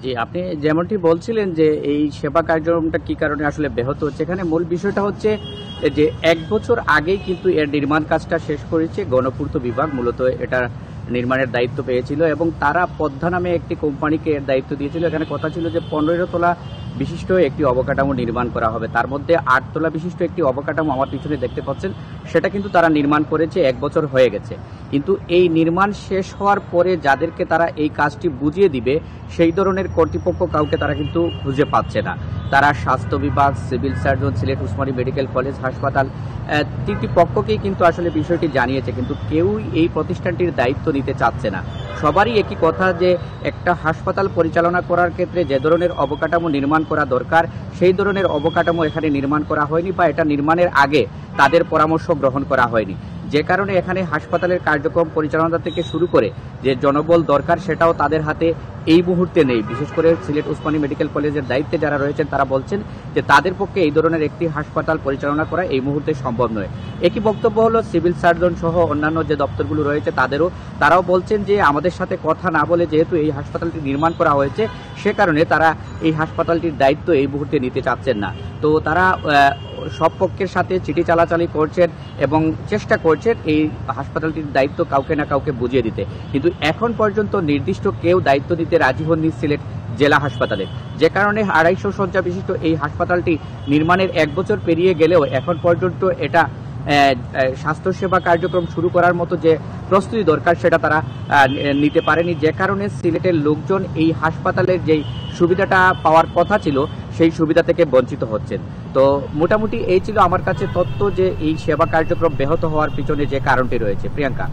জি, আপনি যেমনটি বলছিলেন যে এই সেবা কার্যক্রমটা কি কারণে আসলে ব্যাহত হচ্ছে, এখানে মূল বিষয়টা হচ্ছে যে ১ বছর আগেই কিন্তু এর নির্মাণ কাজটা শেষ করেছে গণপূর্ত বিভাগ। মূলত এটা নির্মাণের দায়িত্ব পেয়েছিল এবং তারা পদ্মা নামে একটি কোম্পানিকে এর দায়িত্ব দিয়েছিল। এখানে কথা ছিল যে ১৫ তলা বিশিষ্ট একটি অবকাঠামো নির্মাণ করা হবে। তার মধ্যে ৮ তলা বিশিষ্ট একটি অবকাঠামো আমার পিছনে দেখতে পাচ্ছেন, সেটা কিন্তু তারা নির্মাণ করেছে, ১ বছর হয়ে গেছে। কিন্তু এই নির্মাণ শেষ হওয়ার পরে যাদেরকে তারা এই কাজটি বুঝিয়ে দিবে, সেই ধরনের কর্তৃপক্ষ কাউকে তারা কিন্তু খুঁজে পাচ্ছে না। তারা স্বাস্থ্য বিভাগ, civil surgeon, Sylhet Usmani medical college হাসপাতাল, তিনটি পক্ষকেই কিন্তু আসলে বিষয়টি জানিয়েছে, কিন্তু কেউই এই প্রতিষ্ঠানটির দায়িত্ব নিতে চাচ্ছে না। সবারই একই কথা যে একটা হাসপাতাল পরিচালনা করার ক্ষেত্রে যে ধরনের অবকাঠামো নির্মাণ করা দরকার, সেই ধরনের অবকাঠামো এখানে নির্মাণ করা হয়নি, বা এটা নির্মাণের আগে তাদের পরামর্শ গ্রহণ করা হয়নি। যে কারণে এখানে হাসপাতালের কার্যক্রম পরিচালনা থেকে শুরু করে যে জনবল দরকার, সেটাও তাদের হাতে এই মুহূর্তে নেই। বিশেষ করে সিলেট উসমানী মেডিকেল কলেজের দায়িত্বে যারা রয়েছেন তারা বলছেন যে তাদের পক্ষে এই ধরনের একটি হাসপাতাল পরিচালনা করা এই মুহূর্তে সম্ভব নয়। একই বক্তব্য হলো সিভিল সার্জন সহ অন্যান্য যে দপ্তরগুলো রয়েছে তারাও বলছেন যে আমাদের সাথে কথা না বলে যেহেতু এই হাসপাতালটি নির্মাণ করা হয়েছে, সে কারণে তারা এই হাসপাতালটির দায়িত্ব এই মুহূর্তে নিতে চাচ্ছেন না। তো তারা সব পক্ষের সাথে চিঠি চালাচালি করছেন এবং চেষ্টা করছেন এই হাসপাতালটির দায়িত্ব কাউকে না কাউকে বুঝিয়ে দিতে, কিন্তু এখন পর্যন্ত নির্দিষ্ট কেউ দায়িত্ব নিতে রাজি হননি সিলেট জেলা হাসপাতালে। যে কারণে ২৫০ শয্যা বিশিষ্ট এই হাসপাতালটি নির্মাণের ১ বছর পেরিয়ে গেলেও এখন পর্যন্ত এটা স্বাস্থ্যসেবা কার্যক্রম শুরু করার মতো যে প্রস্তুতি দরকার সেটা তারা নিতে পারেনি। যে কারণে সিলেটের লোকজন এই হাসপাতালের যেই সুবিধাটা পাওয়ার কথা ছিল সেই সুবিধা থেকে বঞ্চিত হচ্ছেন। তো মোটামুটি এই ছিল আমার কাছে তথ্য যে এই সেবা কার্যক্রম ব্যাহত হওয়ার পিছনে যে কারণটি রয়েছে। প্রিয়াঙ্কা।